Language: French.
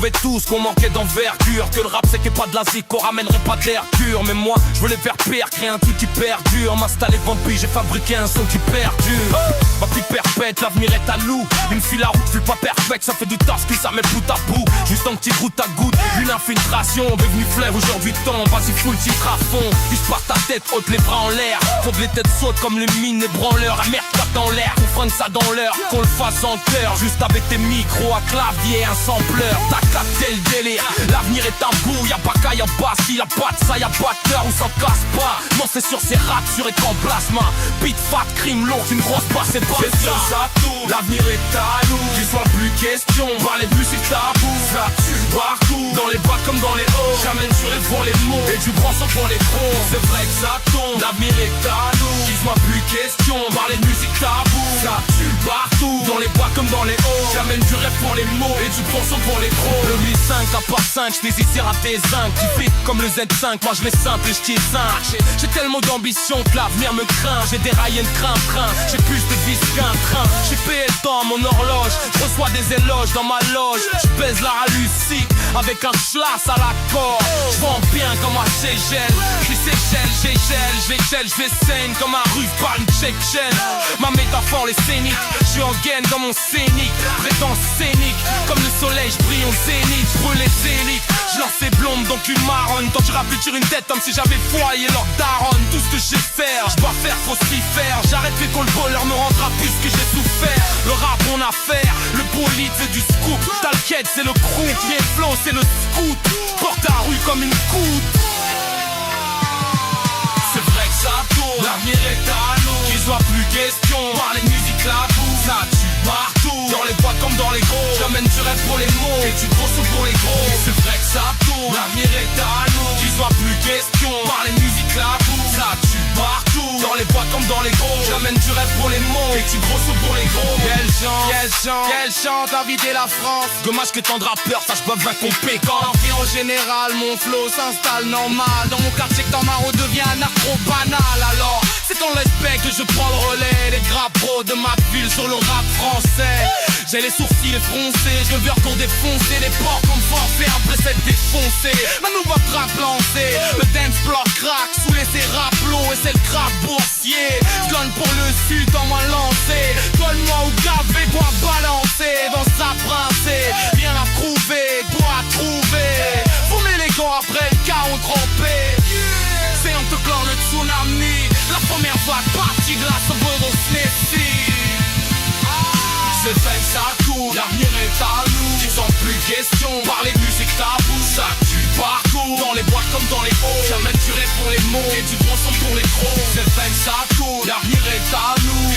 savaient tous qu'on manquait d'envergure, que le rap c'est pas de la zik, qu'on ramènerait pas d'air pur. Mais moi je veux les faire pire, créer un truc qui perdure. M'installer vampire, j'ai fabriqué un son qui perdure. Ma vie perpète, l'avenir est à nous. Il me file la route, je suis pas perfect, ça fait du tasque, ça met bout à bout. Juste un petit goutte à goutte, une infiltration. Devenu fleuve, aujourd'hui tombe, vas-y full titre à fond. Juste par ta tête, haute les bras en l'air. Faut que les têtes sautent comme les mines, les branleurs. Ah merde, tape dans l'air, qu'on freine ça dans l'heure, qu'on le fasse en cœur. Juste avec tes micros à clavier, un sampleur. T'as capté le délire, l'avenir est un bout. Y'a pas qu'à, y'a pas si, y'a pas de ça, y'a pas de cœur, on s'en casse pas. Non, c'est sur ces rats sur écran plasma. Beat fat, crime lourd, une grosse passe, c'est pas ça tourne. L'avenir est à nous, qu'il soit plus question. Voir les musiques tabou, ça tue partout. Dans les boîtes comme dans les hauts, j'amène sur les pour les mots et du branson pour les crocs. C'est vrai que ça tombe, l'avenir est à nous, qu'il soit plus question. Voir les musiques tabou, ça tue partout. Dans les boîtes comme dans les hauts, j'amène du rêve pour les mots et du branson pour les crocs. Le Mi 5 à part 5, j'hésite à rater 5. Tu fais comme le Z5, moi je vais simple et je j'ai tellement d'ambition que l'avenir me craint. J'ai déraillé le train-train, j'ai plus de vis qu'un train. J'ai payé le temps à mon horloge, je reçois des éloges dans ma loge. Je pèse la hallucique avec un schlass à la corde. Je vends bien comme un Seychelles. Je Seychelles, je saigne comme un russe par une tchétchène. Ma métaphore les scéniques, je suis en gaine dans mon scénique. Présence scénique, comme le soleil je brille au zénith. Je brûle les zéniths, je lance les blondes donc une marronne. Tant tu rappelles sur une tête comme si j'avais foyer leur daronne. Tout ce que j'ai faire, je dois faire, faut s'y faire. J'arrête fait qu'on le voleur me rendra plus que j'ai souffert. Le rap mon affaire, le bolide c'est du scoop. T'inquiète c'est le crew, qui est flow c'est le scoot. Porte ta rue comme une coute. C'est vrai que ça tourne, l'avenir est à nous, qu'il soit plus question. Par les musiques la boue, ça tue partout. Dans les boîtes comme dans les gros, j'amène du rêve pour les mots et du gros son pour les gros. C'est vrai que ça tourne, l'avenir est à nous, qu'il soit plus question. Par les musiques la boue, ça tue partout. Dans les boîtes comme dans les gros, j'amène du rêve pour les mots et du gros son pour les gros. Quelle chance d'inviter la France. Dommage que tant de rappeurs sachent pas 20 compétents. En général, mon flow s'installe normal. Dans mon quartier que t'en marre devient un art trop banal. Alors, c'est ton respect que je prends le relais. Les grappes de ma ville sur le rap français. J'ai les sourcils froncés, je veux encore défoncer les portes comme forfait après s'être défoncé. Ma nouvelle trappe lancée, le dance floor crack sous les raplots et c'est le crack boursier. Je donne pour le sud en moins lancé. Donne-moi au gavé, bois balancer dans sa princée. Rien à prouver, doit trouver. Vous met les gants après le chaos trempé. C'est on te clore le tsunami. La première vague partie de la sauveuse Nessie. C'est fait que ça tourne, l'avenir est à nous, qu'ils sont plus question. Par les musiques tabou, ça tue partout. Dans les boîtes comme dans les hauts, j'amène du rêve pour les mots et du bon son pour les crocs. C'est fait que ça tourne, l'avenir est à nous,